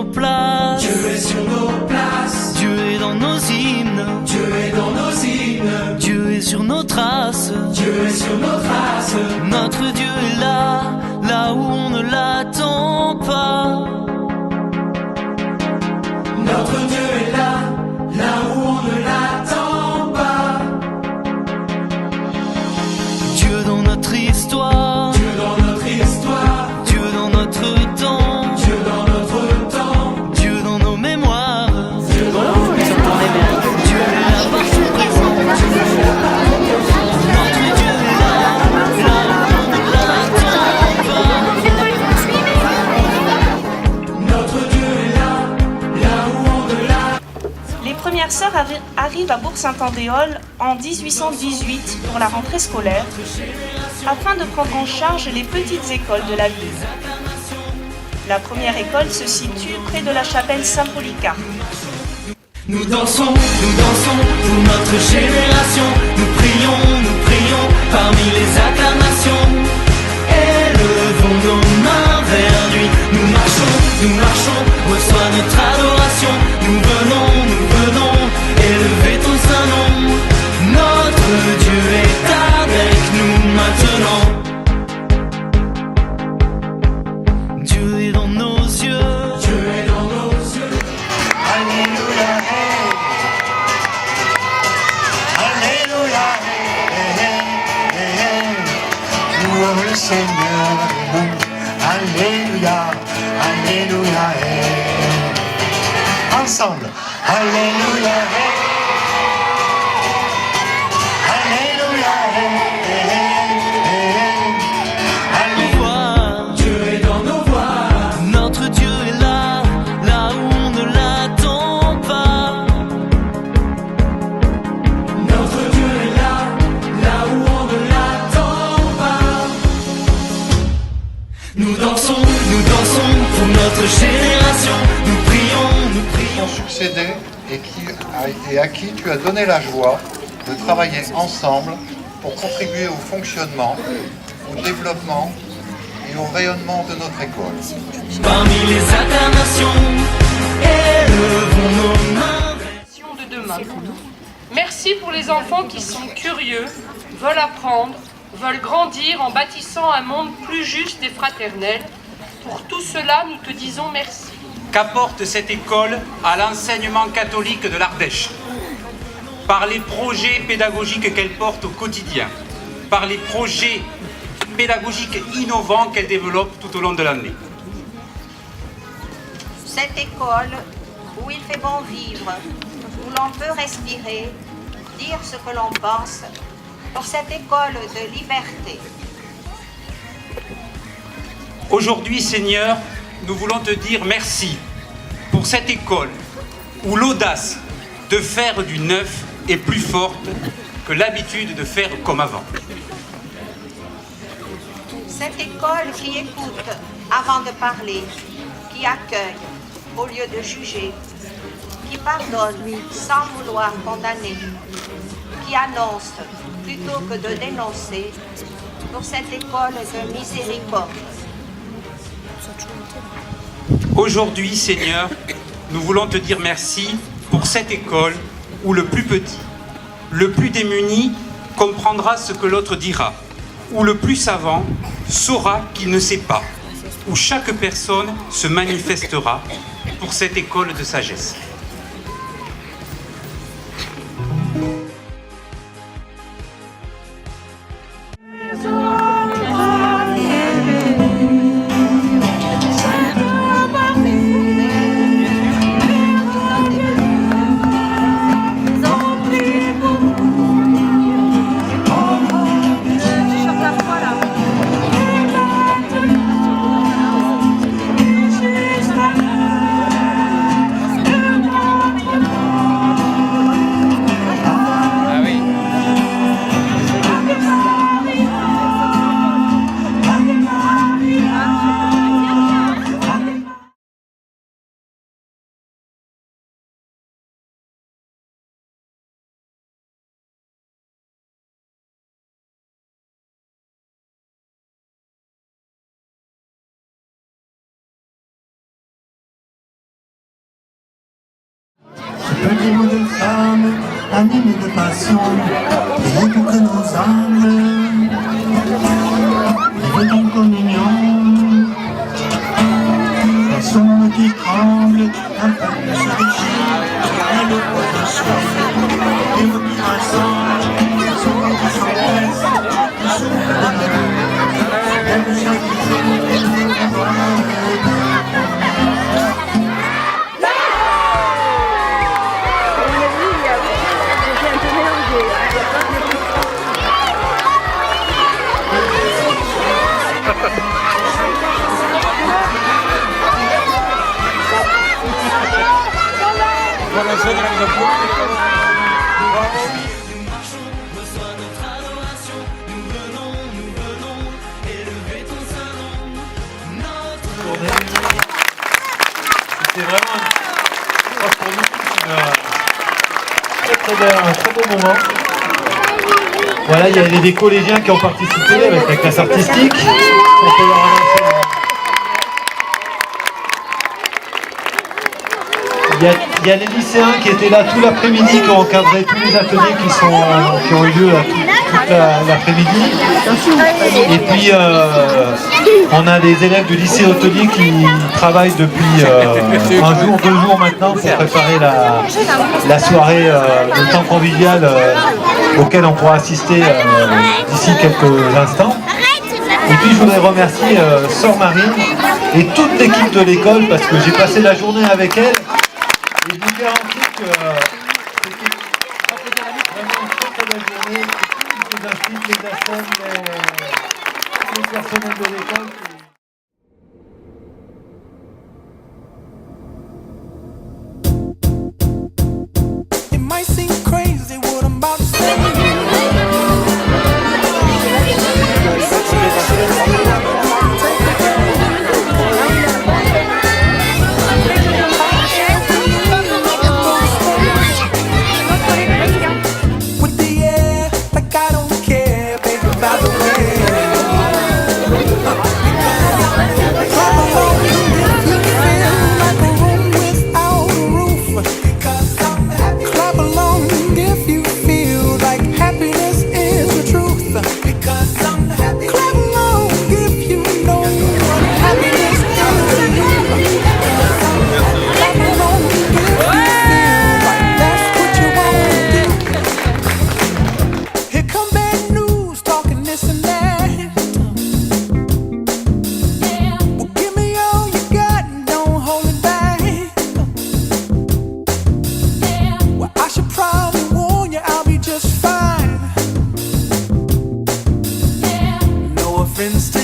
nos places. Dieu est sur nos places. Dieu est dans nos hymnes. Dieu est dans nos hymnes. Dieu est sur nos traces. Dieu est sur nos traces. Notre Dieu est là, là où on ne l'attend pas. Notre Dieu est là, là où on ne l'attend pas. Dieu dans notre histoire. Dieu dans notre histoire. Dieu dans notre temps. Dieu dans notre temps. Dieu dans nos mémoires. Dieu dans nos mémoires. Dieu est là partout présent. Notre Dieu est là, là où on ne l'attend pas. Notre Dieu est là où on ne l'attend. Les premières sœurs arrivent à Bourg-Saint-Andéol en 1818 pour la rentrée scolaire, afin de prendre en charge les petites écoles de la ville. La première école se situe près de la chapelle Saint-Polycarpe. Nous dansons pour notre génération. Nous prions parmi les acclamations. Élevons nos mains vers lui. Nous marchons, reçois notre adoration. Nous venons, élever ton saint nom. Notre Dieu est avec nous maintenant. Dieu est dans nos yeux. Dieu est dans nos yeux. Alléluia, hey. Alléluia, hey, hey, hey, hey. Louons le Seigneur. Alléluia, Alléluia, hey. Ensemble. Alléluia, hey. Alléluia, hey, hey, hey, hey. Alléluia. Dieu est dans nos voix. Notre Dieu est là, là où on ne l'attend pas. Notre Dieu est là où on ne l'attend pas. Nous dansons pour notre génération. Nous prions. Ont succédé et à qui tu as donné la joie de travailler ensemble pour contribuer au fonctionnement, au développement et au rayonnement de notre école. Parmi les acclamations, élevons nos mains. De demain. Merci pour les enfants qui sont curieux, veulent apprendre, veulent grandir en bâtissant un monde plus juste et fraternel. Pour tout cela, nous te disons merci. Qu'apporte cette école à l'enseignement catholique de l'Ardèche? Par les projets pédagogiques qu'elle porte au quotidien, par les projets pédagogiques innovants qu'elle développe tout au long de l'année. Cette école où il fait bon vivre, où l'on peut respirer, dire ce que l'on pense, pour cette école de liberté. Aujourd'hui, Seigneur, nous voulons te dire merci pour cette école où l'audace de faire du neuf est plus forte que l'habitude de faire comme avant. Cette école qui écoute avant de parler, qui accueille au lieu de juger, qui pardonne sans vouloir condamner, qui annonce plutôt que de dénoncer, pour cette école de miséricorde. Aujourd'hui, Seigneur, nous voulons te dire merci pour cette école où le plus petit, le plus démuni comprendra ce que l'autre dira, où le plus savant saura qu'il ne sait pas, où chaque personne se manifestera pour cette école de sagesse. Petit bout de flamme, animé de passion, et pour que nos âmes vivent en communion. Dans ce monde qui tremble, un peuple se déchire, et le peuple souffre, et nous qui rassemblent, souvent qui s'enlaissent, qui souffrent de bonheur, et nous sacrifient, et voilà le C'était vraiment pour nous un très beau moment. Voilà, il y a des collégiens qui ont participé avec la classe artistique. On peut leur annoncer. Il y a les lycéens qui étaient là tout l'après-midi, qui ont encadré tous les ateliers qui ont eu lieu toute l'après-midi. Et puis on a des élèves du lycée hôtelier qui travaillent depuis un jour, 2 jours maintenant pour préparer la soirée, le temps convivial auquel on pourra assister d'ici quelques instants. Et puis je voudrais remercier Sœur Marine et toute l'équipe de l'école parce que j'ai passé la journée avec elle. Et je vous garantis que c'était vraiment une très belle journée. Les instituts, les ASEM, les personnels de l'école. It might seem crazy what I'm about to say. With the air, like I don't care, baby, by the way. Clap along if you feel like a room without a roof. Clap along if you feel like happiness is the truth. Clap along if you know what happiness is to you. Clap along if you feel like that's what you want to do. Here come bad news, talking this and that. Well, give me all you got and don't hold it back. Well, I should probably warn you, I'll be just fine. No offense to